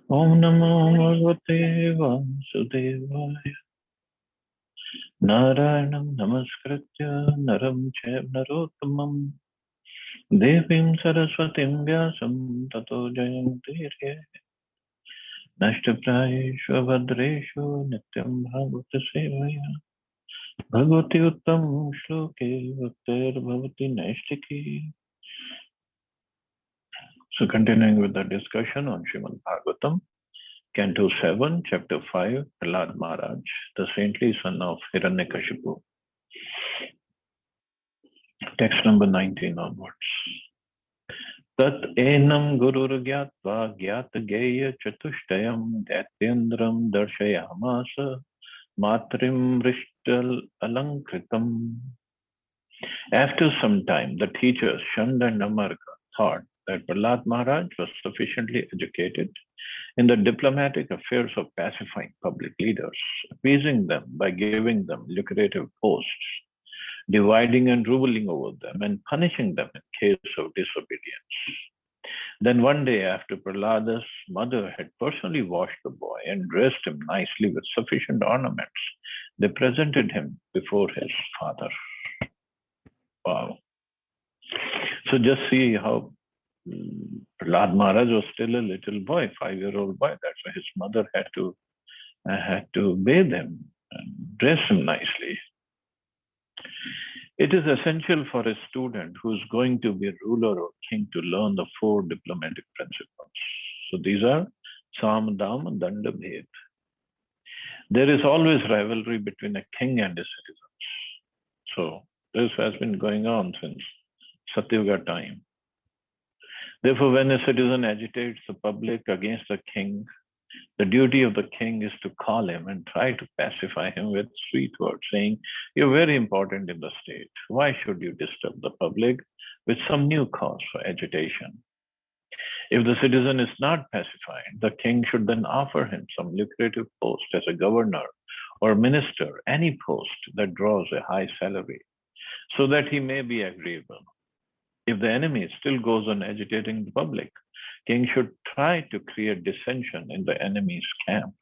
Om Namo Bhagavate Vasudevaya. Narayanam Namaskritya Naram Chaiva Narottamam Devim Saraswatim Vyasam Tato Jayantirye Nashtaprayeshu Bhadreshu Nityam Bhagavata Sevaya Bhagavati Uttam Shloke Bhaktir Bhavati Naistiki. So continuing with the discussion on Srimad Bhagavatam, Canto 7, Chapter 5, Prahlad Maharaj, the saintly son of Hiranyakashipu. Text number 19 onwards. Tat enam gurur gyatva gyat geya chatushtayam datyendram darshayamasa matrim rishtal alankritam. After some time, the teachers Shanda and Amarka thought that Prahlad Maharaj was sufficiently educated in the diplomatic affairs of pacifying public leaders, appeasing them by giving them lucrative posts, dividing and ruling over them, and punishing them in case of disobedience. Then one day, after Prahlada's mother had personally washed the boy and dressed him nicely with sufficient ornaments, they presented him before his father. Wow. So just see how Prahlad Maharaj was still a little boy, 5-year-old boy. That's why his mother had to bathe him and dress him nicely. It is essential for a student who's going to be a ruler or king to learn the 4 diplomatic principles. So these are Sam, Dam, Danda, Bhed. There is always rivalry between a king and his citizens. So this has been going on since Satyuga time. Therefore, when a citizen agitates the public against the king, the duty of the king is to call him and try to pacify him with sweet words, saying, "You're very important in the state. Why should you disturb the public with some new cause for agitation?" If the citizen is not pacified, the king should then offer him some lucrative post as a governor or minister, any post that draws a high salary, so that he may be agreeable. If the enemy still goes on agitating the public, king should try to create dissension in the enemy's camp.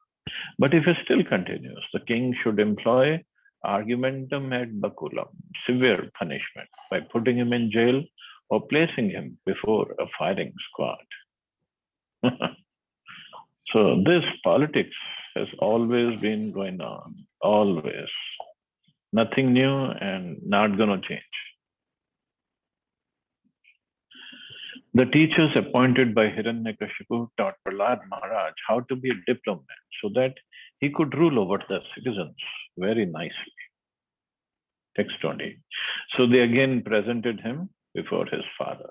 But if it still continues, the king should employ argumentum ad baculum, severe punishment, by putting him in jail or placing him before a firing squad. So this politics has always been going on, always. Nothing new and not going to change. The teachers appointed by Hiranyakashipu taught Prahlad Maharaj how to be a diplomat so that he could rule over the citizens very nicely. Text 20. So they again presented him before his father.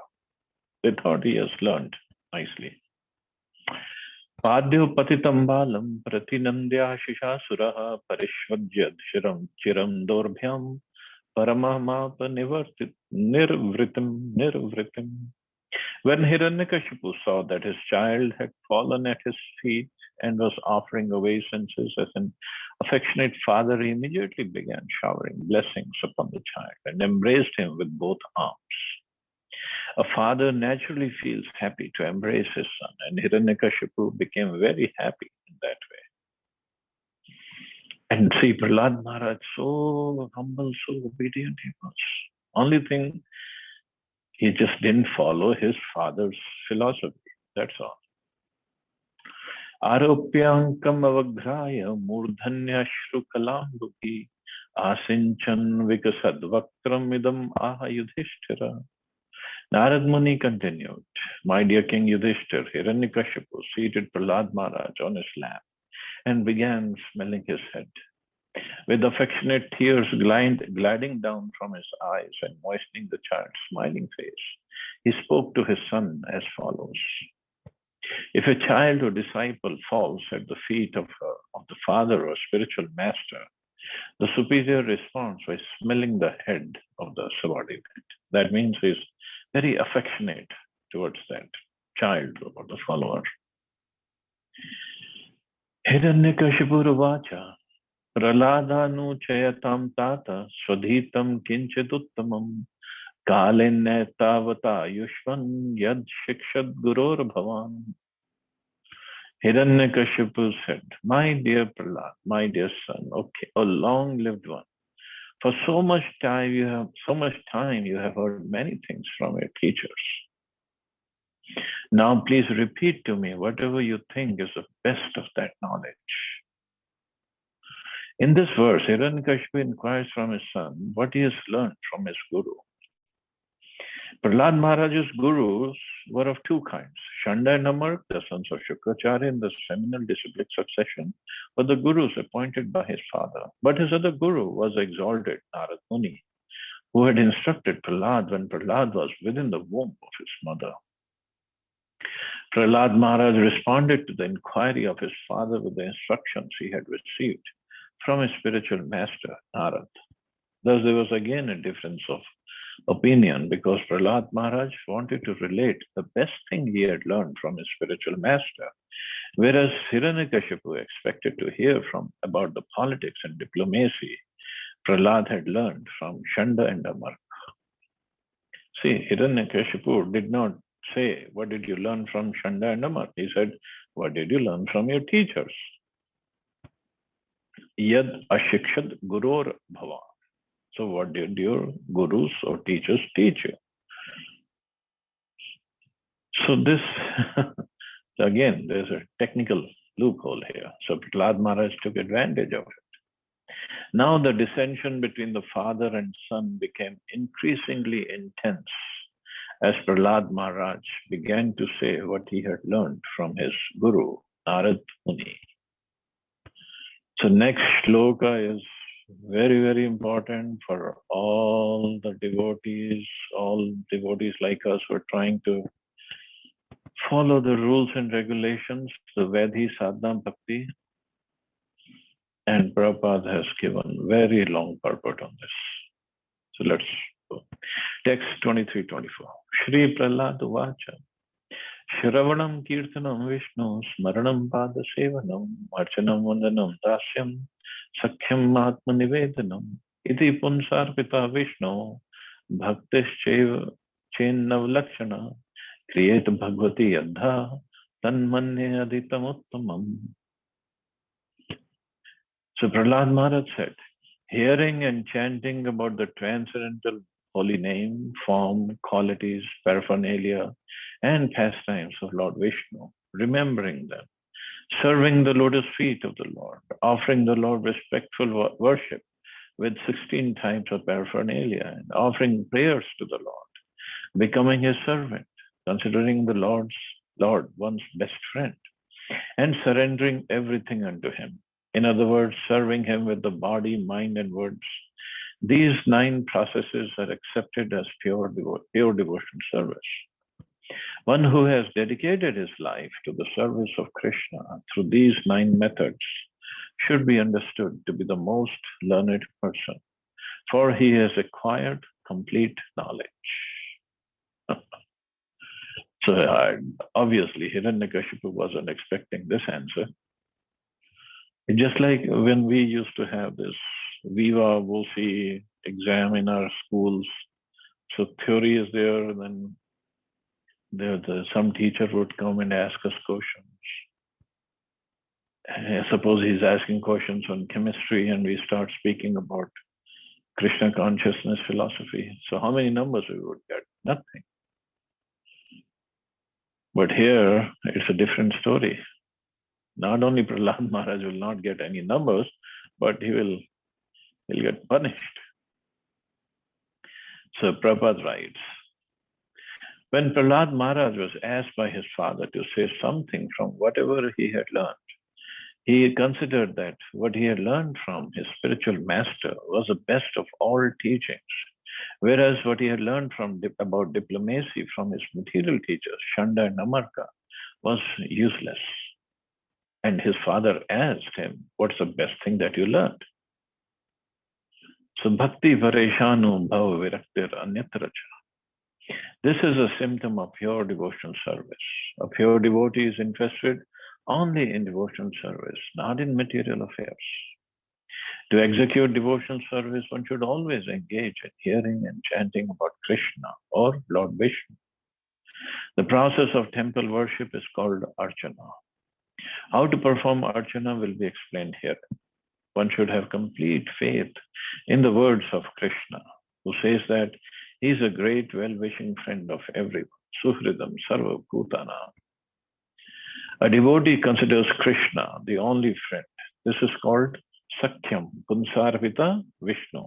They thought he has learned nicely. Padyo patitam balam pratinandya shishasuraha parishvajyad shiram chiram dorbhyam paramahmapa nirvritim. When Hiranyakashipu saw that his child had fallen at his feet and was offering obeisances as an affectionate father, he immediately began showering blessings upon the child and embraced him with both arms. A father naturally feels happy to embrace his son, and Hiranyakashipu became very happy in that way. And see, Prahlad Maharaj, so humble, so obedient he was. Only thing, he just didn't follow his father's philosophy. That's all. Aropyankam avaghraya murdhanyashrukalambuki asinchan vikasadvaktram idam aha Yudhishthira. Narad Muni continued, "My dear King Yudhishthir, Hiranyakashipu seated Prahlad Maharaj on his lap and began smelling his head. With affectionate tears gliding down from his eyes and moistening the child's smiling face, he spoke to his son as follows. If a child or disciple falls at the feet of the father or spiritual master, the superior responds by smelling the head of the subordinate. That means he's very affectionate towards that child or the follower. Hiranyakashipuravacha Prahladanuchayatam tata swadhitam kinchituttamam kalinetavata yushvan yad shikshad guror bhavan. Hiranyakashipu said, "My dear Prahlad, my dear son, okay, O long-lived one, for so much time you have heard many things from your teachers. Now please repeat to me whatever you think is the best of that knowledge." In this verse, Hiranyakashipu inquires from his son what he has learned from his guru. Prahlad Maharaj's gurus were of two kinds. Shanda and Amark, the sons of Shukracharya in the seminal disciplic succession, were the gurus appointed by his father. But his other guru was exalted Narad Muni, who had instructed Prahlad when Prahlad was within the womb of his mother. Prahlad Maharaj responded to the inquiry of his father with the instructions he had received from his spiritual master, Narad. Thus, there was again a difference of opinion because Prahlad Maharaj wanted to relate the best thing he had learned from his spiritual master, whereas Hiranyakashipu expected to hear about the politics and diplomacy Prahlad had learned from Shanda and Amark. See, Hiranyakashipu did not say, "What did you learn from Shanda and Amark?" He said, "What did you learn from your teachers?" Yad ashikshad gurur bhava. So what did your gurus or teachers teach you? So this, again, there's a technical loophole here. So Prahlad Maharaj took advantage of it. Now the dissension between the father and son became increasingly intense as Prahlad Maharaj began to say what he had learned from his guru, Narad Muni. So next shloka is very, very important for all the devotees, all devotees like us who are trying to follow the rules and regulations, the Vedhi Sadhana Bhakti. And Prabhupada has given very long purport on this. So let's go. Text 23-24. Shri Prahlad Vacha. Shravanam Kirtanam Vishnu Smaranam Pada Sevanam Archanam Vandanam Dasyam Sakhyam Atma Nivedanam Iti Punsarpita Vishnu Bhaktischeva Chennav Lakshana Kriyet Bhagavati Yadha Tanmanye Aditam Uttamam. So Prahlad Maharaj said, hearing and chanting about the transcendental holy name, form, qualities, paraphernalia, and pastimes of Lord Vishnu, remembering them, serving the lotus feet of the Lord, offering the Lord respectful worship with 16 types of paraphernalia, and offering prayers to the Lord, becoming his servant, considering the Lord one's best friend, and surrendering everything unto him. In other words, serving him with the body, mind, and words. These 9 processes are accepted as pure devotion service. One who has dedicated his life to the service of Krishna through these 9 methods should be understood to be the most learned person, for he has acquired complete knowledge. So obviously, Hiranyakashipu wasn't expecting this answer. Just like when we used to have this Viva Voce exam in our schools, so theory is there, then some teacher would come and ask us questions. Suppose he's asking questions on chemistry and we start speaking about Krishna consciousness philosophy. So how many numbers we would get? Nothing. But here, it's a different story. Not only Prahlad Maharaj will not get any numbers, but he'll get punished. So Prabhupada writes, when Prahlad Maharaj was asked by his father to say something from whatever he had learned, he considered that what he had learned from his spiritual master was the best of all teachings, whereas what he had learned about diplomacy from his material teachers, Shanda and Amarka, was useless. And his father asked him, what's the best thing that you learned? So bhakti vareshanu bhava viraktir anyatracha. This is a symptom of pure devotional service. A pure devotee is interested only in devotional service, not in material affairs. To execute devotional service, one should always engage in hearing and chanting about Krishna or Lord Vishnu. The process of temple worship is called archana. How to perform Archana will be explained here. One should have complete faith in the words of Krishna, who says that he is a great well-wishing friend of everyone. Suhridam Sarva Bhutana. A devotee considers Krishna the only friend. This is called Sakyam, Punsarvita Vishnu.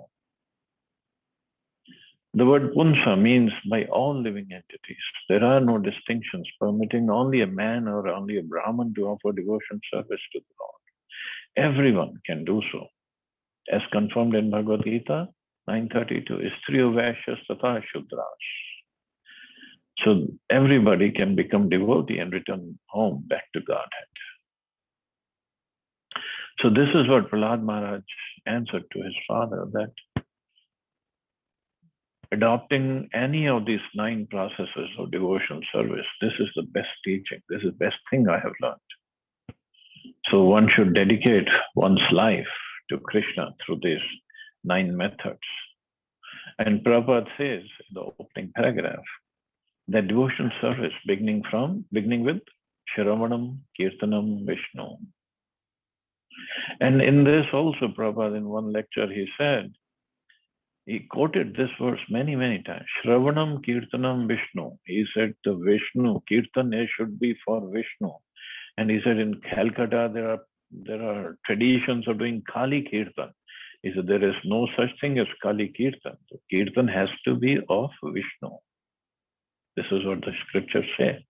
The word Punsa means by all living entities. There are no distinctions permitting only a man or only a Brahman to offer devotion service to the Lord. Everyone can do so. As confirmed in Bhagavad Gita 932, Istriyo Vaishyas Tata Shudras. So everybody can become devotee and return home back to Godhead. So this is what Prahlad Maharaj answered to his father, that adopting any of these 9 processes of devotional service, this is the best teaching. This is the best thing I have learned. So one should dedicate one's life to Krishna through these 9 methods. And Prabhupada says in the opening paragraph that devotional service beginning with Shravanam, Kirtanam, Vishnu. And in this also, Prabhupada, in one lecture, he quoted this verse many, many times. Shravanam, Kirtanam, Vishnu. He said the Vishnu, Kirtan should be for Vishnu. And he said in Calcutta, there are traditions of doing Kali Kirtan. He said there is no such thing as Kali Kirtan. So Kirtan has to be of Vishnu. This is what the scriptures say.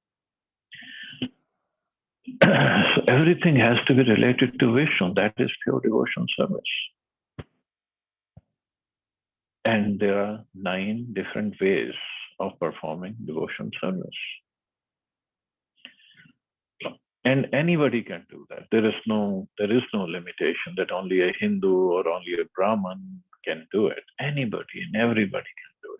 So everything has to be related to Vishnu. That is pure devotion service. And there are 9 different ways of performing devotion service. And anybody can do that. There is no limitation that only a Hindu or only a Brahman can do it. Anybody and everybody can do it.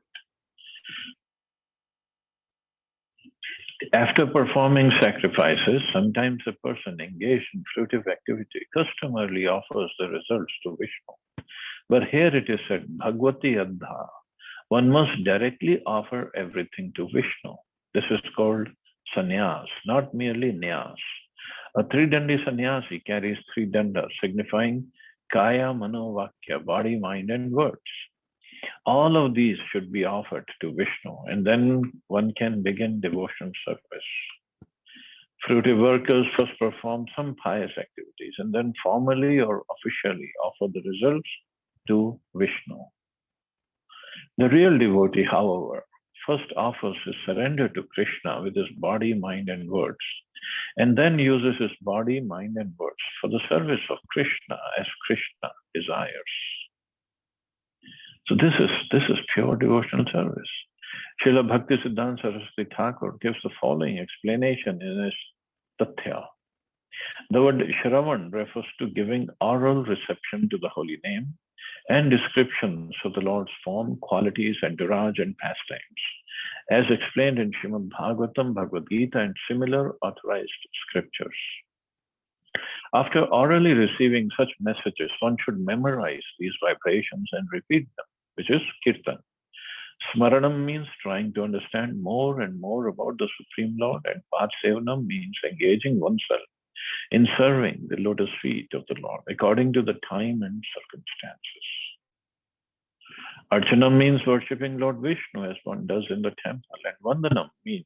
After performing sacrifices, sometimes a person engaged in fruitive activity customarily offers the results to Vishnu. But here it is said, Bhagavati Adha. One must directly offer everything to Vishnu. This is called sannyas, not merely nyas. A 3-dandi sannyasi carries 3 dandas, signifying kaya, mano, vakya, body, mind, and words. All of these should be offered to Vishnu, and then one can begin devotion service. Fruitive workers first perform some pious activities and then formally or officially offer the results to Vishnu. The real devotee, however, first offers his surrender to Krishna with his body, mind, and words, and then uses his body, mind, and words for the service of Krishna as Krishna desires. So this is pure devotional service. Srila Bhaktisiddhanta Saraswati Thakur gives the following explanation in his Tathya. The word Shravan refers to giving oral reception to the holy name and descriptions of the Lord's form, qualities, entourage, and pastimes, as explained in Srimad Bhagavatam, Bhagavad Gita, and similar authorized scriptures. After orally receiving such messages, one should memorize these vibrations and repeat them, which is Kirtan. Smaranam means trying to understand more and more about the Supreme Lord, and Padsevanam means engaging oneself in serving the lotus feet of the Lord according to the time and circumstances. Archanam means worshipping Lord Vishnu as one does in the temple, and Vandanam means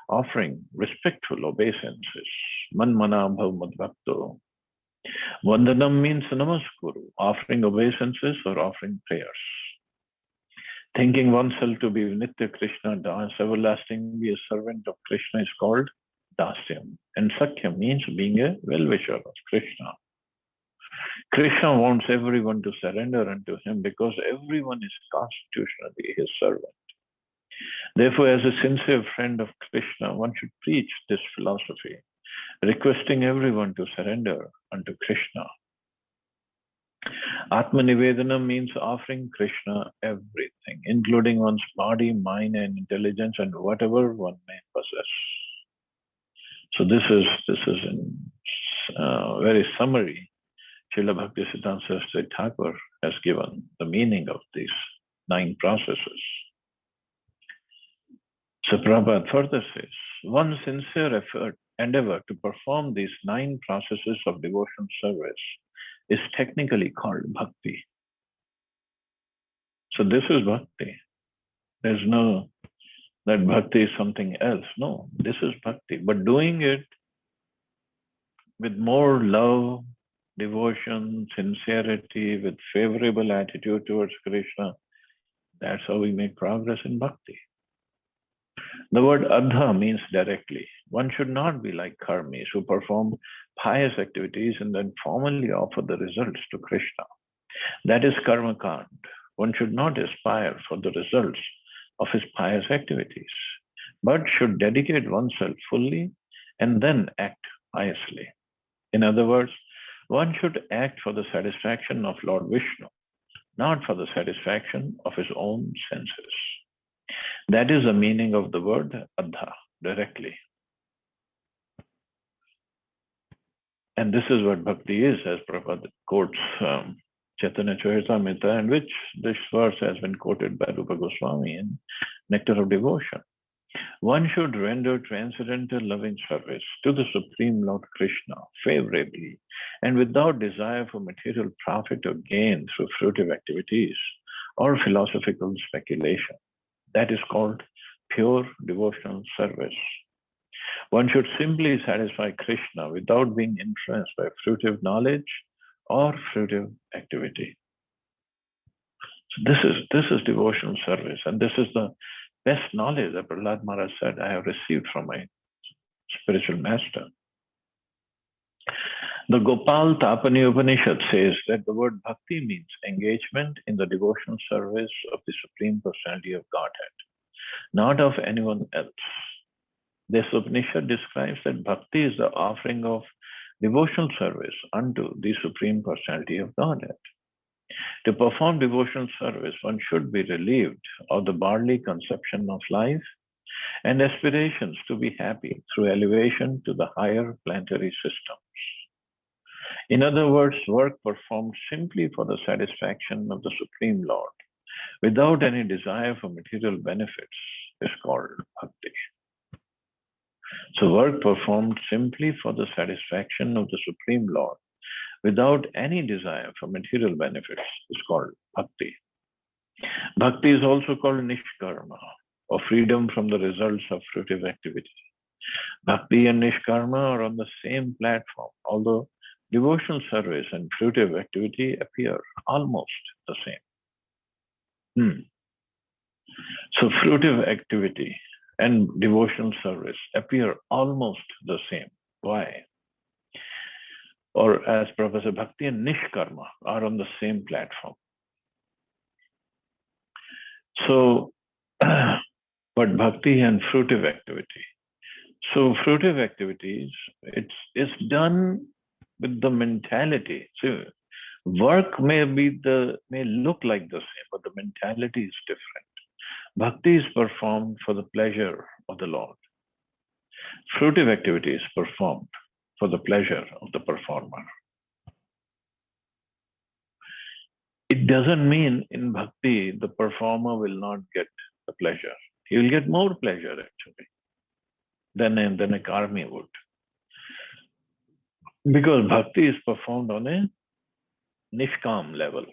offering respectful obeisances. Manmana bhav madbhakto. Vandanam means namaskuru, offering obeisances or offering prayers. Thinking oneself to be Nitya Krishna Das, everlastingly a servant of Krishna, is called Dasyam. And Sakyam means being a well-wisher of Krishna. Krishna wants everyone to surrender unto him because everyone is constitutionally his servant. Therefore, as a sincere friend of Krishna, one should preach this philosophy, requesting everyone to surrender unto Krishna. Atmanivedana means offering Krishna everything, including one's body, mind, and intelligence, and whatever one may possess. So this is in very summary. Srila Bhaktisiddhanta Saraswati Thakur has given the meaning of these 9 processes. So Prabhupada further says, one sincere effort endeavor to perform these 9 processes of devotional service is technically called bhakti. So this is bhakti. There's no that bhakti is something else. No, this is bhakti. But doing it with more love, devotion, sincerity, with favorable attitude towards Krishna, that's how we make progress in bhakti. The word adha means directly. One should not be like karmis who perform pious activities and then formally offer the results to Krishna. That is karma kand. One should not aspire for the results of his pious activities, but should dedicate oneself fully and then act piously. In other words, one should act for the satisfaction of Lord Vishnu, not for the satisfaction of his own senses. That is the meaning of the word adha, directly. And this is what bhakti is, as Prabhupada quotes Chaitanya Charitamrita, in which this verse has been quoted by Rupa Goswami in Nectar of Devotion. One should render transcendental loving service to the Supreme Lord Krishna favorably and without desire for material profit or gain through fruitive activities or philosophical speculation. That is called pure devotional service. One should simply satisfy Krishna without being influenced by fruitive knowledge or fruitive activity. So this is devotional service, and this is the best knowledge that Prahlad Maharaj said I have received from my spiritual master. The Gopal Tapani Upanishad says that the word bhakti means engagement in the devotional service of the Supreme Personality of Godhead, not of anyone else. This Upanishad describes that bhakti is the offering of devotional service unto the Supreme Personality of Godhead. To perform devotional service, one should be relieved of the bodily conception of life and aspirations to be happy through elevation to the higher planetary systems. In other words, work performed simply for the satisfaction of the Supreme Lord, without any desire for material benefits, is called bhakti. So work performed simply for the satisfaction of the Supreme Lord, without any desire for material benefits, is called bhakti. Bhakti is also called nishkarma, or freedom from the results of fruitive activity. Bhakti and nishkarma are on the same platform, although devotional service and fruitive activity appear almost the same. So fruitive activity and devotional service appear almost the same. Why? Or as Professor Bhakti and Nishkarma are on the same platform. So, but Bhakti and fruitive activity. So fruitive activities, it's done with the mentality. So work may look like the same, but the mentality is different. Bhakti is performed for the pleasure of the Lord. Fruitive activity is performed for the pleasure of the performer. It doesn't mean in bhakti the performer will not get the pleasure. He will get more pleasure actually than a karmi would. Because bhakti is performed on a nishkam level,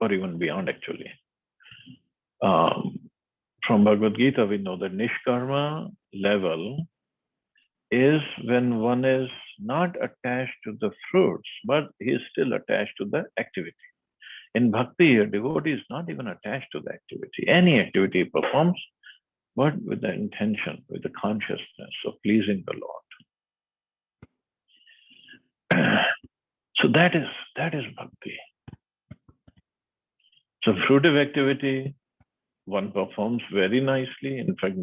or even beyond actually. From Bhagavad Gita, we know that nishkarma level is when one is not attached to the fruits, but he is still attached to the activity. In bhakti, a devotee is not even attached to the activity. Any activity he performs, but with the intention, with the consciousness of pleasing the Lord. So that is bhakti. So fruitive activity, one performs very nicely. In fact,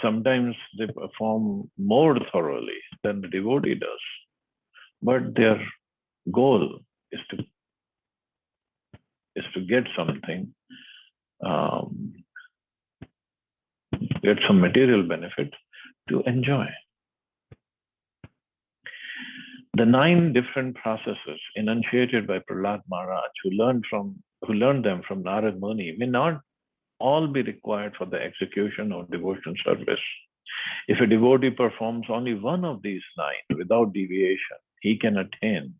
sometimes they perform more thoroughly than the devotee does. But their goal is to get something, get some material benefit to enjoy. The 9 different processes enunciated by Prahlad Maharaj, who learned them from Narad Muni, may not all be required for the execution of devotional service. If a devotee performs only one of these 9 without deviation, he can attain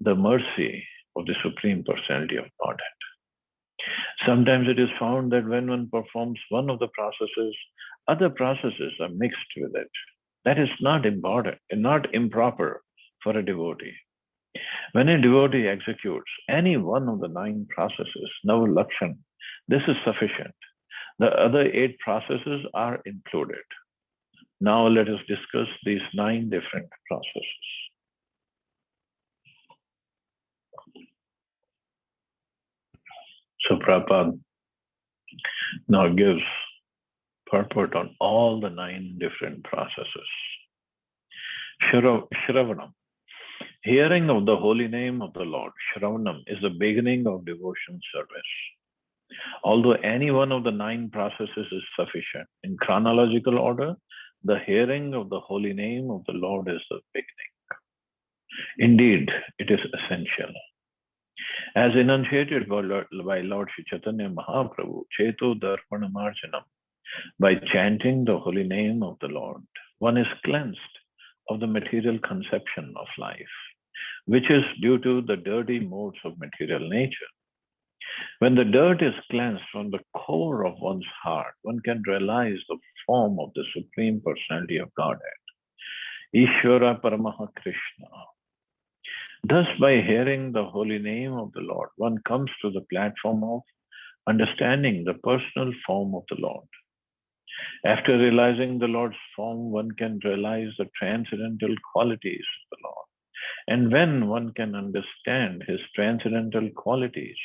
the mercy of the Supreme Personality of Godhead. Sometimes it is found that when one performs one of the processes, other processes are mixed with it. That is not important and not improper for a devotee. When a devotee executes any one of the 9 processes, Navalakshan, this is sufficient. The other 8 processes are included. Now let us discuss these 9 different processes. So Prabhupada now gives purport on all the 9 different processes. Shravanam, hearing of the holy name of the Lord. Shravanam is the beginning of devotion service. Although any one of the 9 processes is sufficient, in chronological order, the hearing of the holy name of the Lord is the beginning. Indeed, it is essential. As enunciated by Lord Sri Chaitanya Mahaprabhu, Cheto Darpana Marjanam, by chanting the holy name of the Lord, one is cleansed of the material conception of life, which is due to the dirty modes of material nature. When the dirt is cleansed from the core of one's heart, one can realize the form of the Supreme Personality of Godhead, Ishvara Paramaha Krishna. Thus, by hearing the holy name of the Lord, one comes to the platform of understanding the personal form of the Lord. After realizing the Lord's form, one can realize the transcendental qualities of the Lord. And when one can understand his transcendental qualities,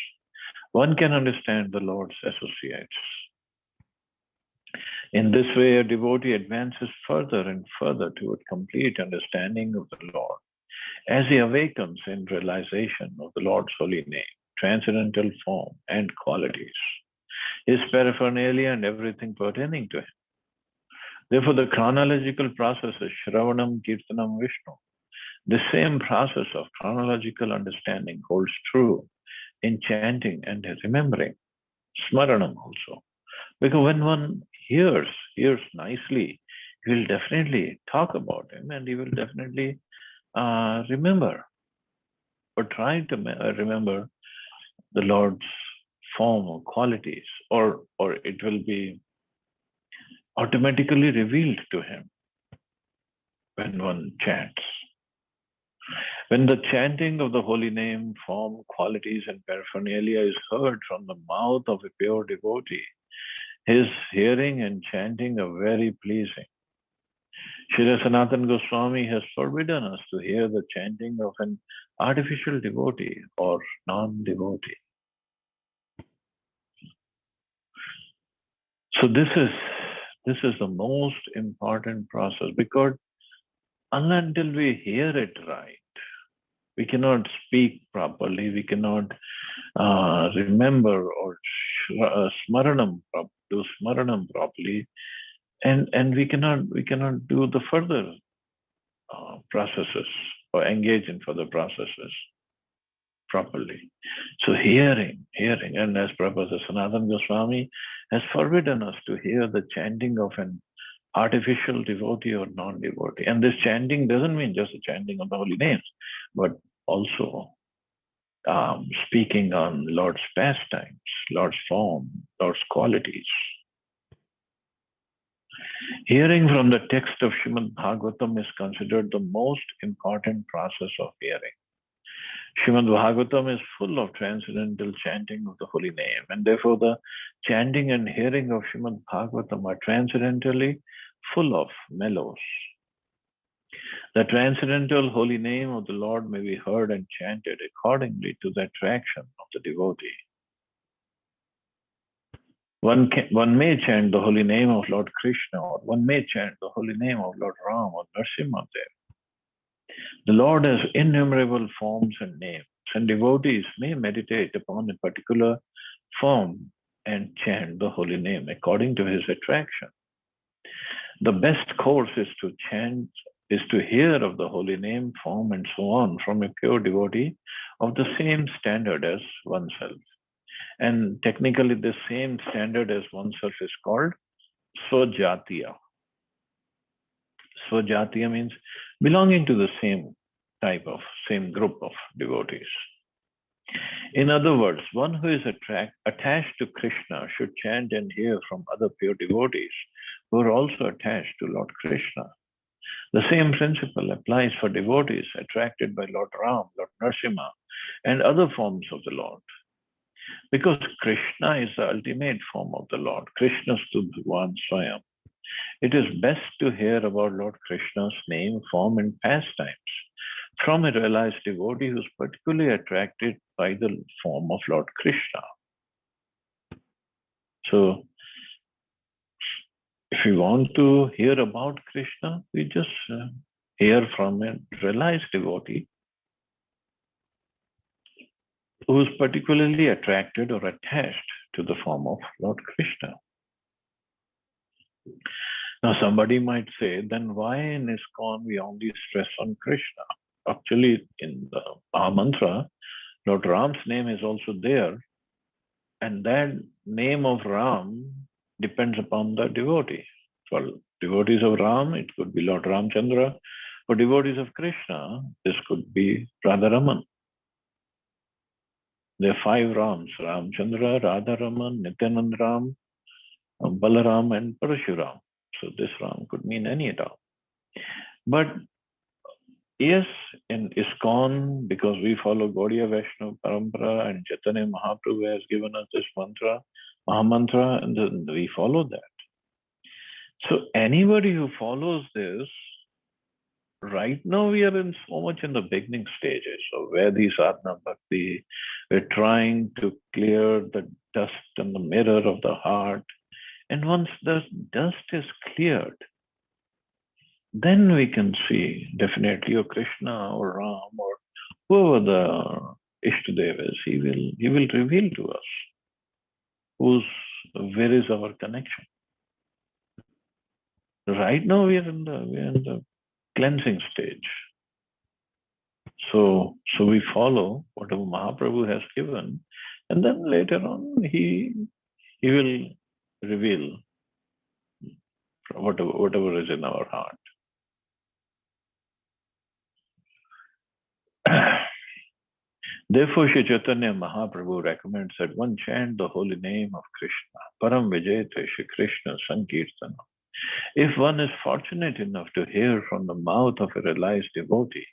one can understand the Lord's associates. In this way, a devotee advances further and further toward complete understanding of the Lord as he awakens in realization of the Lord's holy name, transcendental form, and qualities, his paraphernalia and everything pertaining to him. Therefore, the chronological process is Shravanam, Kirtanam, Vishnu. The same process of chronological understanding holds true in chanting and remembering, Smaranam also. Because when one hears nicely, he will definitely talk about him and he will definitely remember or try to remember the Lord's form or qualities, or it will be automatically revealed to him when one chants. When the chanting of the holy name, form, qualities, and paraphernalia is heard from the mouth of a pure devotee, his hearing and chanting are very pleasing. Srila Sanatana Goswami has forbidden us to hear the chanting of an artificial devotee or non-devotee. So this is the most important process, because until we hear it right, we cannot speak properly, we cannot remember or do smaranam properly, and we cannot do the further processes or engage in further processes properly. So hearing, and as Professor Sanatana Goswami has forbidden us to hear the chanting of an artificial devotee or non-devotee. And this chanting doesn't mean just the chanting of the holy names, but also speaking on Lord's pastimes, Lord's form, Lord's qualities. Hearing from the text of Srimad Bhagavatam is considered the most important process of hearing. Srimad Bhagavatam is full of transcendental chanting of the holy name, and therefore the chanting and hearing of Srimad Bhagavatam are transcendentally full of mellows. The transcendental holy name of the Lord may be heard and chanted accordingly to the attraction of the devotee. One may chant the holy name of Lord Krishna, or one may chant the holy name of Lord Ram or Nrsimhadev. The Lord has innumerable forms and names, and devotees may meditate upon a particular form and chant the holy name according to his attraction. The best course is to hear of the holy name, form, and so on from a pure devotee of the same standard as oneself. And technically, the same standard as oneself is called Swajatiya. Svajatiya means belonging to the same group of devotees. In other words, one who is attached to Krishna should chant and hear from other pure devotees who are also attached to Lord Krishna. The same principle applies for devotees attracted by Lord Ram, Lord Narasimha, and other forms of the Lord. Because Krishna is the ultimate form of the Lord, Krishna Stu Bhagavan Swayam, it is best to hear about Lord Krishna's name, form, and pastimes from a realized devotee who is particularly attracted by the form of Lord Krishna. So, if we want to hear about Krishna, we just hear from a realized devotee who is particularly attracted or attached to the form of Lord Krishna. Now, somebody might say, then why in ISKCON we only stress on Krishna? Actually, in the Mahamantra, Lord Ram's name is also there, and that name of Ram depends upon the devotee. For devotees of Ram, it could be Lord Ramchandra. For devotees of Krishna, this could be Radharaman. There are 5 Rams: Ramchandra, Radharaman, Nityanand Ram, Balaram, and Parashuram. So this Ram could mean any Ram. But yes, in ISKCON, because we follow Gaudiya Vaishnava Parampara and Chaitanya Mahaprabhu has given us this mantra, Mahamantra, and then we follow that. So anybody who follows this, right now we are in so much in the beginning stages of Vaidhi Sadhana Bhakti. We're trying to clear the dust and the mirror of the heart. And once the dust is cleared, then we can see definitely or Krishna or Ram or whoever the Ishtadev is, he will reveal to us where is our connection. Right now we are in the cleansing stage. So we follow whatever Mahaprabhu has given, and then later on he will reveal whatever is in our heart. Therefore, Shri Chaitanya Mahaprabhu recommends that one chant the holy name of Krishna, Param Vijayate Shri Krishna Sankirtana. If one is fortunate enough to hear from the mouth of a realized devotee,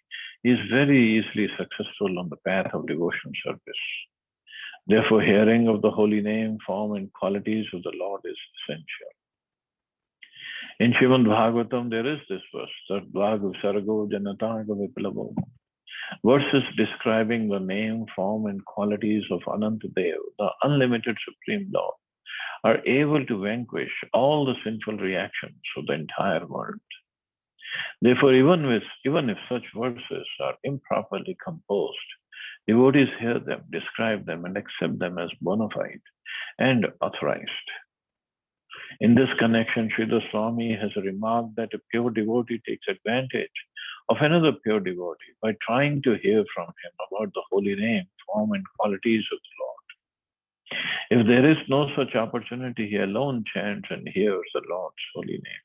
he is very easily successful on the path of devotion service. Therefore, hearing of the holy name, form, and qualities of the Lord is essential. In Srimad Bhagavatam, there is this verse, Sarvag Sargo Janataga Viplavo. Verses describing the name, form, and qualities of Anantadev, the unlimited Supreme Lord, are able to vanquish all the sinful reactions of the entire world. Therefore, even if such verses are improperly composed, devotees hear them, describe them, and accept them as bona fide and authorized. In this connection, Sridhar Swami has remarked that a pure devotee takes advantage of another pure devotee by trying to hear from him about the holy name, form, and qualities of the Lord. If there is no such opportunity, he alone chants and hears the Lord's holy name.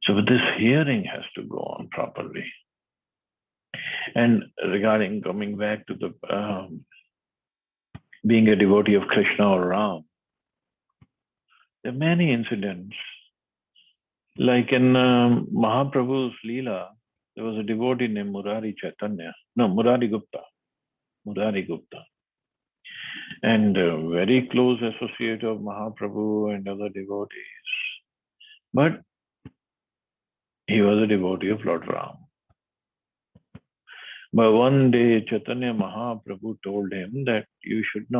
So this hearing has to go on properly. And regarding coming back to the being a devotee of Krishna or Ram, there are many incidents. Like in Mahaprabhu's Leela, there was a devotee named Murari Gupta. And a very close associate of Mahaprabhu and other devotees. But he was a devotee of Lord Ram. But one day Chaitanya Mahaprabhu told him that you should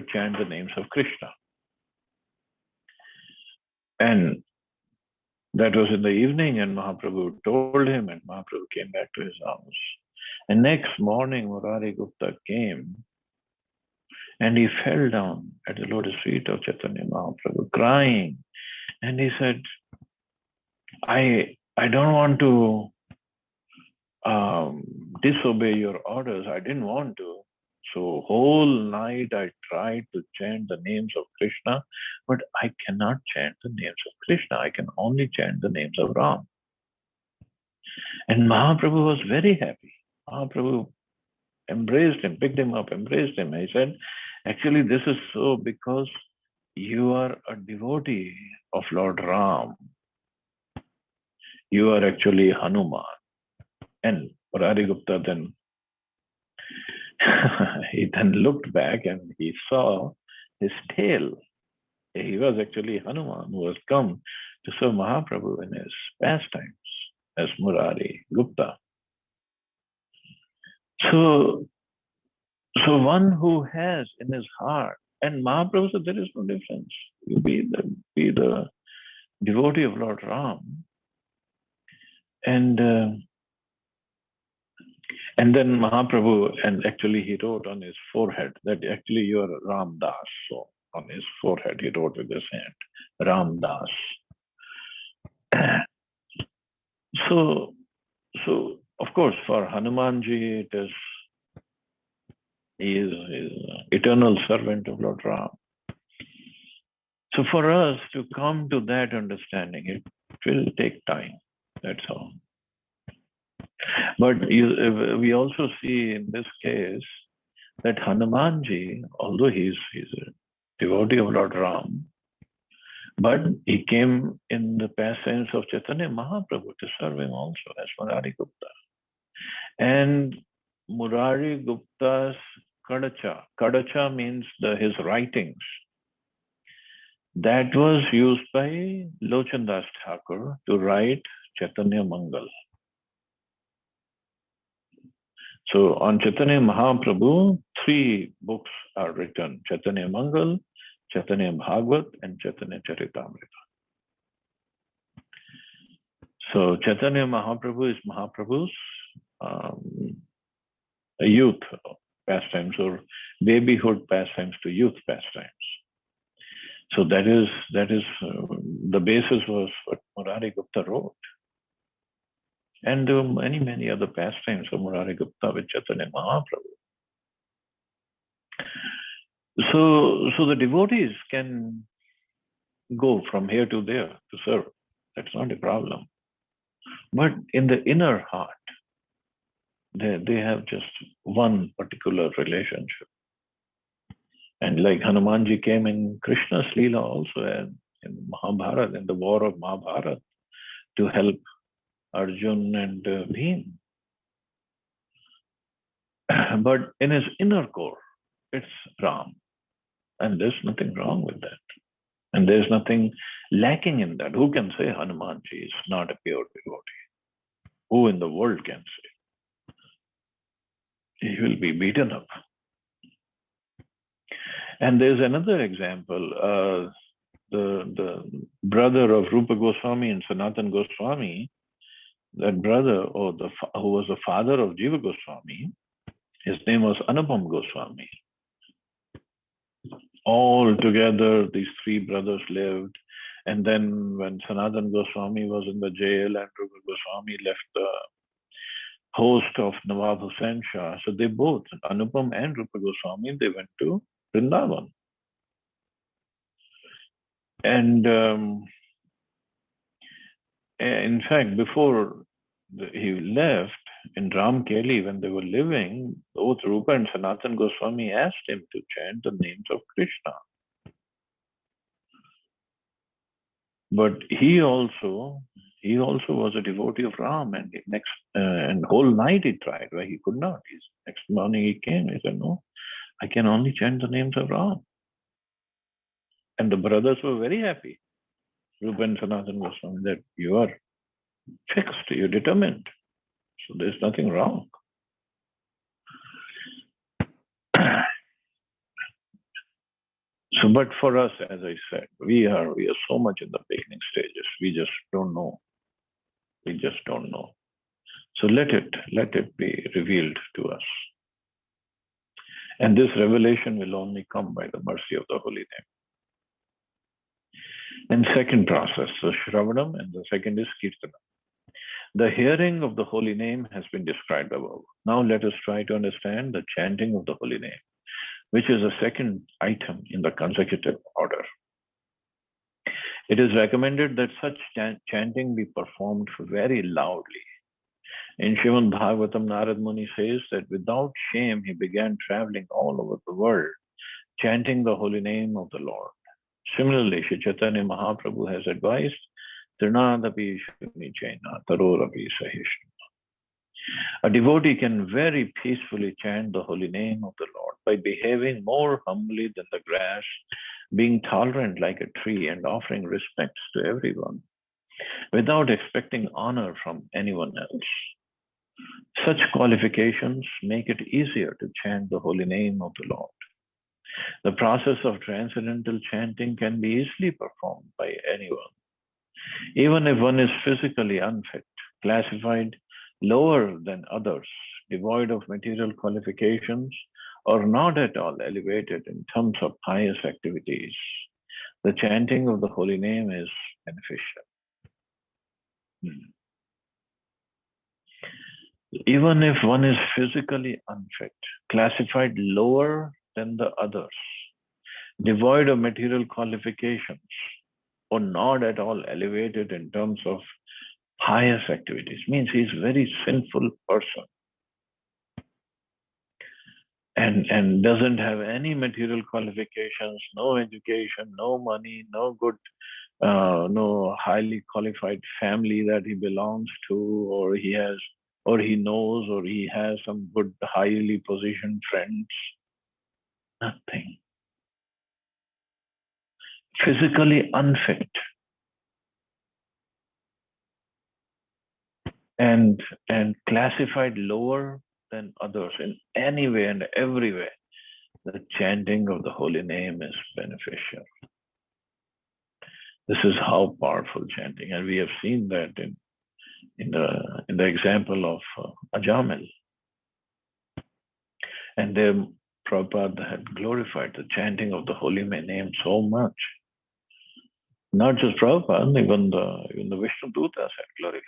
chant the names of Krishna. And that was in the evening, and Mahaprabhu told him, and Mahaprabhu came back to his house. And next morning, Murari Gupta came, and he fell down at the lotus feet of Chaitanya Mahaprabhu, crying. And he said, I don't want to disobey your orders. I didn't want to. So whole night I tried to chant the names of Krishna, but I cannot chant the names of Krishna. I can only chant the names of Ram. And Mahaprabhu was very happy. Mahaprabhu embraced him, picked him up, embraced him. He said, actually, this is so because you are a devotee of Lord Ram. You are actually Hanuman. And Murari Gupta then he then looked back and he saw his tail. He was actually Hanuman who was come to serve Mahaprabhu in his pastimes as Murari Gupta. So one who has in his heart, and Mahaprabhu said there is no difference. You be the devotee of Lord Ram, and then Mahaprabhu, and actually he wrote on his forehead that actually you are Ram Das. So on his forehead he wrote with his hand, Ram Das. So of course for Hanumanji he is eternal servant of Lord Ram. So for us to come to that understanding, it will take time. That's all. But we also see in this case that Hanumanji, although he's a devotee of Lord Ram, but he came in the pastimes of Chaitanya Mahaprabhu to serve him also as Murari Gupta. And Murari Gupta's Kadacha means his writings. That was used by Lochan Das Thakur to write Chaitanya Mangal. So on Chaitanya Mahaprabhu, 3 books are written: Chaitanya Mangal, Chaitanya Bhagavat, and Chaitanya Charitamrita. So Chaitanya Mahaprabhu is Mahaprabhu's youth pastimes or babyhood pastimes to youth pastimes. So that is the basis was what Murari Gupta wrote. And there were many other pastimes of Murari Gupta with Chaitanya Mahaprabhu. So the devotees can go from here to there to serve. That's not a problem. But in the inner heart, they have just one particular relationship. And like Hanumanji came in Krishna's Leela also, and in Mahabharata, in the war of Mahabharata, to help Arjun and Bhim. But in his inner core, it's Ram. And there's nothing wrong with that. And there's nothing lacking in that. Who can say Hanumanji is not a pure devotee? Who in the world can say? He will be beaten up. And there's another example. The brother of Rupa Goswami and Sanatan Goswami, that brother, who was the father of Jiva Goswami, his name was Anupam Goswami. All together, these 3 brothers lived. And then when Sanatan Goswami was in the jail and Rupa Goswami left the host of Nawab Hussain Shah, so they both, Anupam and Rupa Goswami, they went to Vrindavan. And in fact, before he left, in Ramkeli, when they were living, both Rupa and Sanatan Goswami asked him to chant the names of Krishna. But he also was a devotee of Ram, and whole night he tried, where he could not. Next morning he came, he said, no, I can only chant the names of Ram. And the brothers were very happy, Rupa and Sanatan Goswami, that you are fixed, you're determined. So there's nothing wrong. So, but for us, as I said, we are so much in the beginning stages. We just don't know. We just don't know. So let it be revealed to us. And this revelation will only come by the mercy of the Holy Name. And second process, so Shravanam, and the second is Kirtanam. The hearing of the holy name has been described above. Now let us try to understand the chanting of the holy name, which is the second item in the consecutive order. It is recommended that such chanting be performed very loudly. In Srimad Bhagavatam, Narad Muni says that without shame he began traveling all over the world, chanting the holy name of the Lord. Similarly, Shri Chaitanya Mahaprabhu has advised, Trinadapi Shuni Chaina, Tarorapi Sahishnu. A devotee can very peacefully chant the holy name of the Lord by behaving more humbly than the grass, being tolerant like a tree, and offering respects to everyone, without expecting honor from anyone else. Such qualifications make it easier to chant the holy name of the Lord. The process of transcendental chanting can be easily performed by anyone, even if one is physically unfit, classified lower than others, devoid of material qualifications, or not at all elevated in terms of pious activities. The chanting of the holy name is beneficial. Even if one is physically unfit, classified lower than the others, devoid of material qualifications, or not at all elevated in terms of pious activities, means he's a very sinful person and doesn't have any material qualifications, no education, no money, no good, no highly qualified family that he belongs to, or he has, or he knows, or he has some good, highly positioned friends. Nothing. Physically unfit. And classified lower than others in any way and every way, the chanting of the holy name is beneficial. This is how powerful chanting, and we have seen that in the example of Ajamil. And there, Prabhupada had glorified the chanting of the holy name so much. Not just Prabhupada, even the Vishnu Dutas had glorified.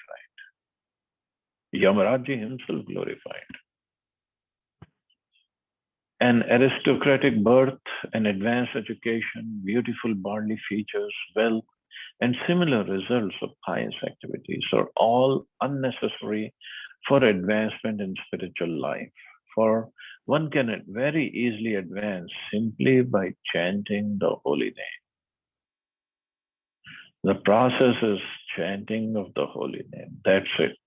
Yamaraji himself glorified. An aristocratic birth, an advanced education, beautiful bodily features, wealth, and similar results of pious activities are all unnecessary for advancement in spiritual life. For one can very easily advance simply by chanting the holy name. The process is chanting of the holy name. That's it.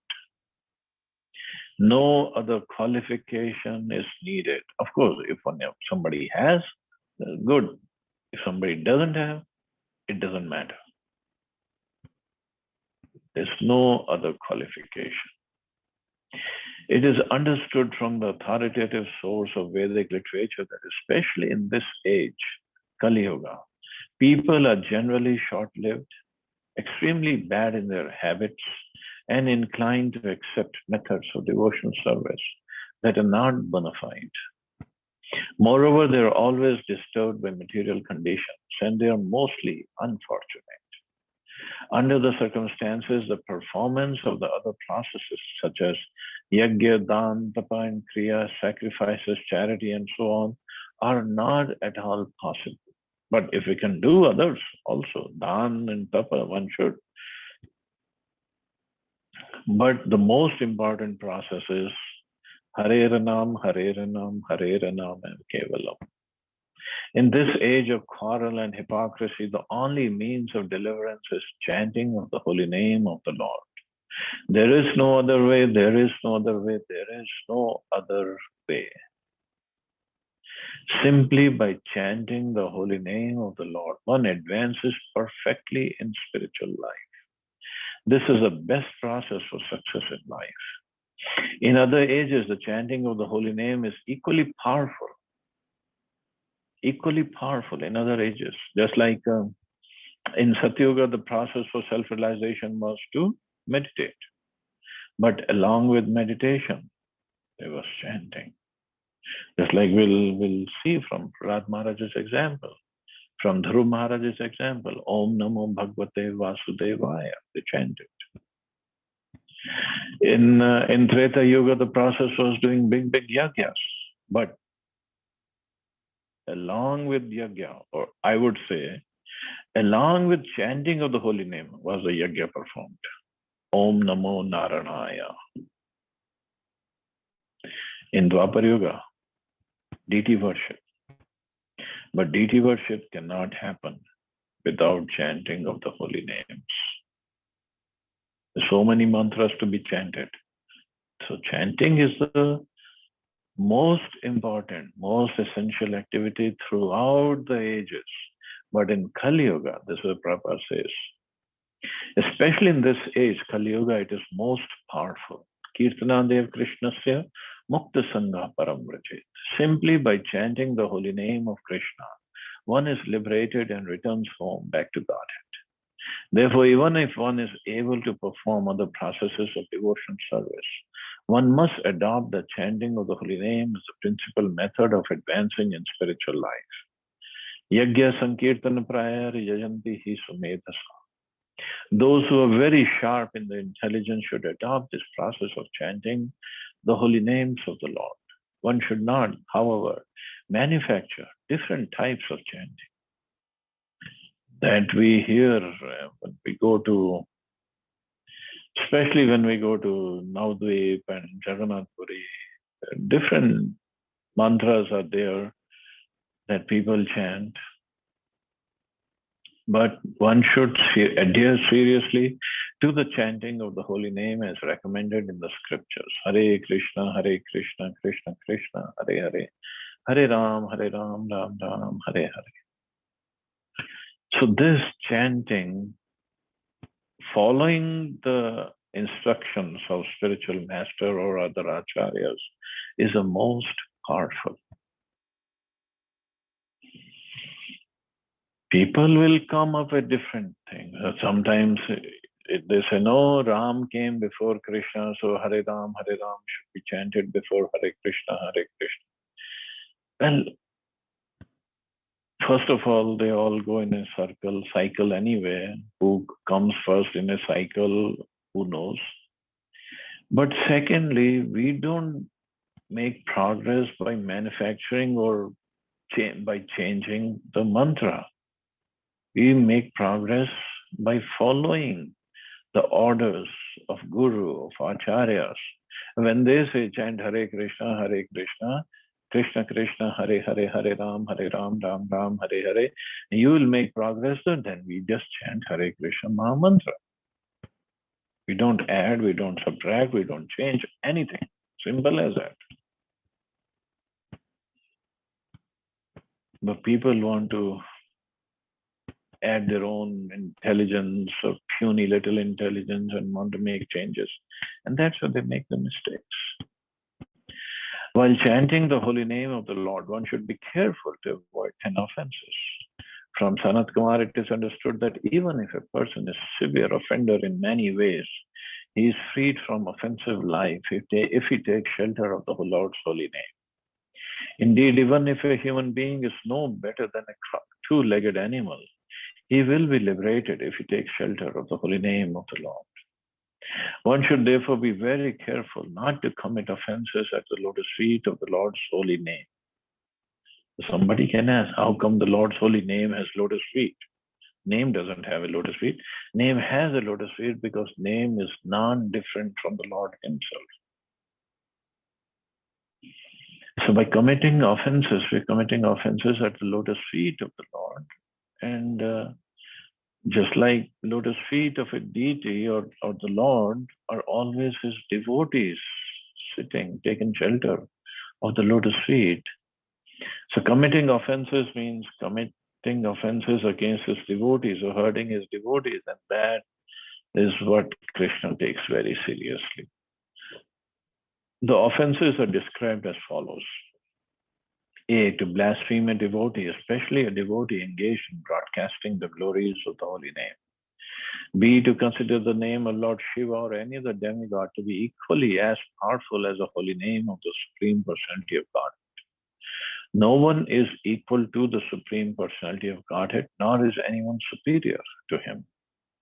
No other qualification is needed. Of course, if somebody has, good. If somebody doesn't have, it doesn't matter. There's no other qualification. It is understood from the authoritative source of Vedic literature that especially in this age, Kali Yuga, people are generally short-lived, extremely bad in their habits, and inclined to accept methods of devotional service that are not bona fide. Moreover, they are always disturbed by material conditions, and they are mostly unfortunate. Under the circumstances, the performance of the other processes, such as yajna, dan, tapa, and kriya, sacrifices, charity, and so on, are not at all possible. But if we can do others also, dan and tapa, one should. But the most important process is Hareranam, Hareranam, Hareranam, and Kevalam. In this age of quarrel and hypocrisy, the only means of deliverance is chanting of the holy name of the Lord. There is no other way, there is no other way, there is no other way. Simply by chanting the holy name of the Lord, one advances perfectly in spiritual life. This is the best process for success in life. In other ages, the chanting of the holy name is equally powerful. Equally powerful in other ages. Just like in Satyuga, the process for self-realization was to meditate. But along with meditation, there was chanting. Just like we'll see from Prahlad Maharaj's example, from Dhruv Maharaj's example, Om Namo Bhagavate Vasudevaya, they chanted. In Treta Yuga, the process was doing big yagyas. But along with yagya, or I would say, along with chanting of the holy name, was the yagya performed. Om Namo Naranaya. In Dwapar Yuga, deity worship. But deity worship cannot happen without chanting of the holy names. So many mantras to be chanted. So chanting is the most important, most essential activity throughout the ages. But in Kali Yuga, this is what Prabhupada says, especially in this age, Kali Yuga, it is most powerful. Kirtanadev Krishnasya Mukta Sangha Param Vrajit. Simply by chanting the holy name of Krishna, one is liberated and returns home back to Godhead. Therefore, even if one is able to perform other processes of devotion service, one must adopt the chanting of the holy name as the principal method of advancing in spiritual life. Yagya Sankirtana Prayar Yajanti Hi Sumedhasa. Those who are very sharp in the intelligence should adopt this process of chanting the holy names of the Lord. One should not, however, manufacture different types of chanting that we hear when we go to, especially when we go to Navadvip and Jagannath Puri, different mantras are there that people chant. But one should adhere seriously to the chanting of the holy name as recommended in the scriptures. Hare Krishna, Krishna Krishna, Hare Hare, Hare Ram, Ram Ram, Hare Hare. So this chanting, following the instructions of spiritual master or other acharyas, is the most powerful. People will come up with different things. Sometimes they say, no, Ram came before Krishna, so Hare Ram should be chanted before Hare Krishna, Hare Krishna. Well, first of all, they all go in a cycle anyway. Who comes first in a cycle, who knows? But secondly, we don't make progress by manufacturing or by changing the mantra. We make progress by following the orders of Guru, of Acharyas. When they say chant Hare Krishna, Krishna Krishna, Hare Hare, Hare Ram, Ram Ram, Hare Hare, you will make progress, then we just chant Hare Krishna Maha Mantra. We don't add, we don't subtract, we don't change anything. Simple as that. But people want to add their own intelligence or puny little intelligence and want to make changes. And that's where they make the mistakes. While chanting the holy name of the Lord, one should be careful to avoid 10 offenses. From Sanat Kumar, it is understood that even if a person is a severe offender in many ways, he is freed from offensive life if he takes shelter of the Lord's holy name. Indeed, even if a human being is no better than a two-legged animal, he will be liberated if he takes shelter of the holy name of the Lord. One should therefore be very careful not to commit offenses at the lotus feet of the Lord's holy name. Somebody can ask, how come the Lord's holy name has lotus feet? Name doesn't have a lotus feet. Name has a lotus feet because name is non-different from the Lord himself. So by committing offenses, we're committing offenses at the lotus feet of the Lord. And just like lotus feet of a deity or the Lord are always his devotees sitting, taking shelter of the lotus feet. So committing offenses means committing offenses against his devotees or hurting his devotees. And that is what Krishna takes very seriously. The offenses are described as follows. A, to blaspheme a devotee, especially a devotee engaged in broadcasting the glories of the holy name. B, to consider the name of Lord Shiva or any other demigod to be equally as powerful as the holy name of the Supreme Personality of Godhead. No one is equal to the Supreme Personality of Godhead, nor is anyone superior to him.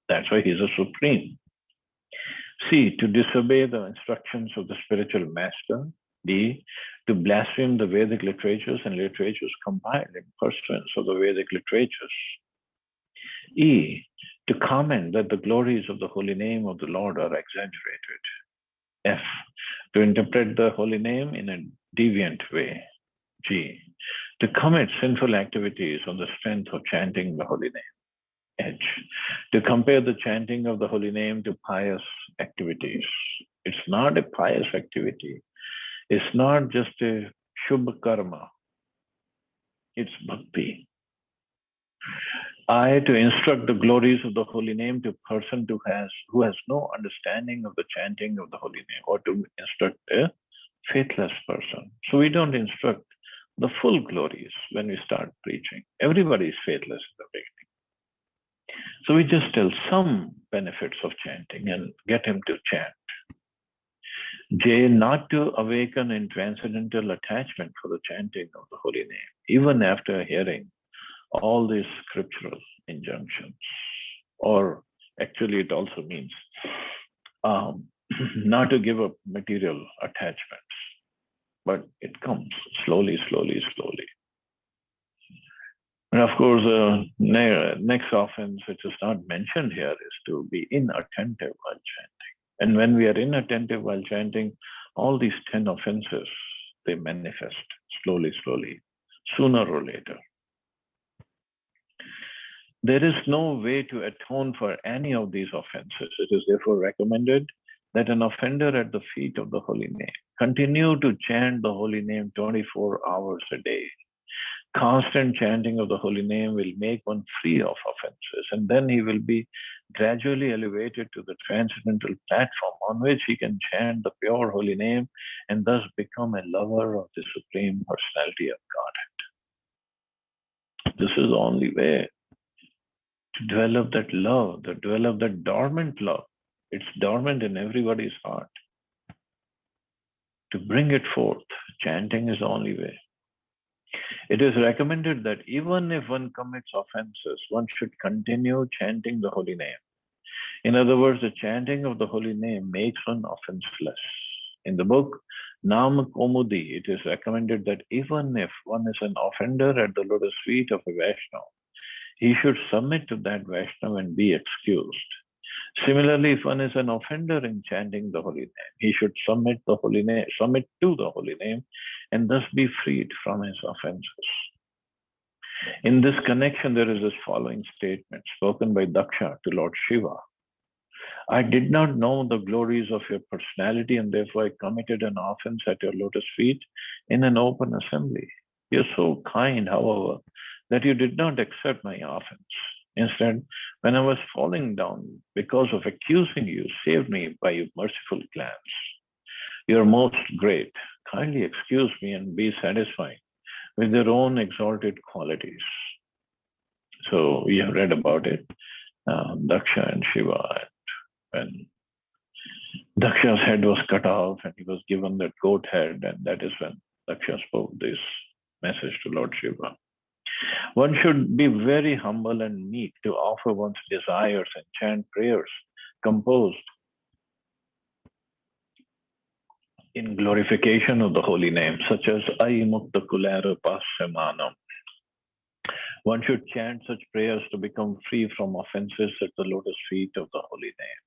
That's why he's a supreme. C, to disobey the instructions of the spiritual master. D, to blaspheme the Vedic literatures and literatures compiled in pursuance of the Vedic literatures. E, to comment that the glories of the holy name of the Lord are exaggerated. F, to interpret the holy name in a deviant way. G, to commit sinful activities on the strength of chanting the holy name. H, to compare the chanting of the holy name to pious activities. It's not a pious activity. It's not just a shubha karma. It's bhakti. I, to instruct the glories of the holy name to a person who has no understanding of the chanting of the holy name, or to instruct a faithless person. So we don't instruct the full glories when we start preaching. Everybody is faithless in the beginning. So we just tell some benefits of chanting and get him to chant. J, not to awaken in transcendental attachment for the chanting of the holy name, even after hearing all these scriptural injunctions. Or actually it also means not to give up material attachments, but it comes slowly, slowly, slowly. And of course, next offense, which is not mentioned here, is to be inattentive while chanting. And when we are inattentive while chanting, all these 10 offenses, they manifest slowly, slowly, sooner or later. There is no way to atone for any of these offenses. It is therefore recommended that an offender at the feet of the holy name continue to chant the holy name 24 hours a day. Constant chanting of the holy name will make one free of offenses, and then he will be gradually elevated to the transcendental platform on which he can chant the pure holy name and thus become a lover of the Supreme Personality of Godhead. This is the only way to develop that love, to develop that dormant love. It's dormant in everybody's heart. To bring it forth, chanting is the only way. It is recommended that even if one commits offenses, one should continue chanting the holy name. In other words, the chanting of the holy name makes one offenseless. In the book Nam Komudi, it is recommended that even if one is an offender at the lotus feet of a Vaishnava, he should submit to that Vaishnava and be excused. Similarly, if one is an offender in chanting the holy name, he should submit to the holy name and thus be freed from his offenses. In this connection, there is this following statement spoken by Daksha to Lord Shiva. I did not know the glories of your personality, and therefore I committed an offense at your lotus feet in an open assembly. You're so kind, however, that you did not accept my offense. Instead, when I was falling down because of accusing you, saved me by your merciful glance. You are most great. Kindly excuse me and be satisfied with your own exalted qualities. So we have read about it, Daksha and Shiva. When Daksha's head was cut off and he was given that goat head, and that is when Daksha spoke this message to Lord Shiva. One should be very humble and meek to offer one's desires and chant prayers composed in glorification of the holy name, such as Ai Mukta Kulera Pasyamanam. One should chant such prayers to become free from offenses at the lotus feet of the holy name.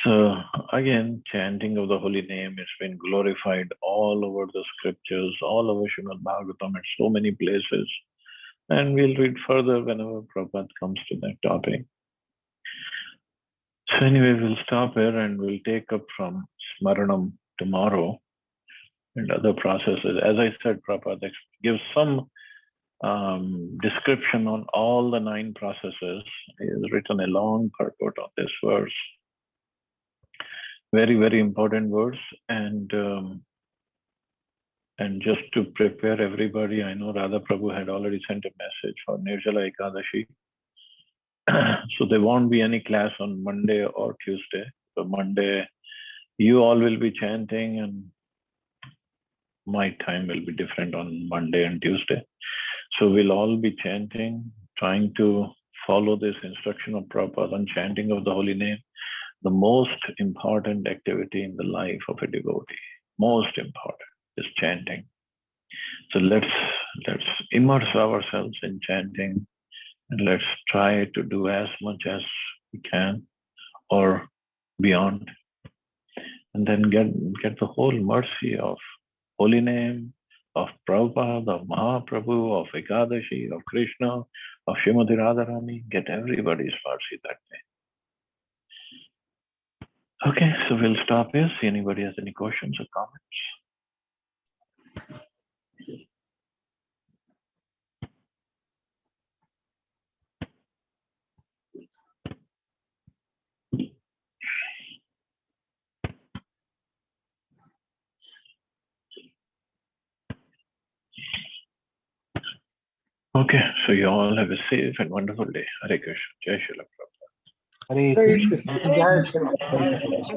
So again, chanting of the holy name has been glorified all over the scriptures, all over Srimad Bhagavatam at so many places. And we'll read further whenever Prabhupada comes to that topic. So anyway, we'll stop here and we'll take up from Smaranam tomorrow and other processes. As I said, Prabhupada gives some description on all the 9 processes. He has written a long purport on this verse. Very, very important verse. And just to prepare everybody, I know Radha Prabhu had already sent a message for Nirjala Ekadashi. So there won't be any class on Monday or Tuesday. So Monday, you all will be chanting, and my time will be different on Monday and Tuesday. So we'll all be chanting, trying to follow this instruction of Prabhupada on chanting of the holy name. the most important activity in the life of a devotee, most important, is chanting. So let's immerse ourselves in chanting, and let's try to do as much as we can or beyond, and then get the whole mercy of holy name, of Prabhupada, of Mahaprabhu, of Ekadashi, of Krishna, of Srimati Radharani, get everybody's mercy that way. Okay, so we'll stop here. See anybody has any questions or comments. Okay, so you all have a safe and wonderful day. Hare Krishna. Jai Srila Prabhupada. Hare Krishna. Jai Shri Krishna.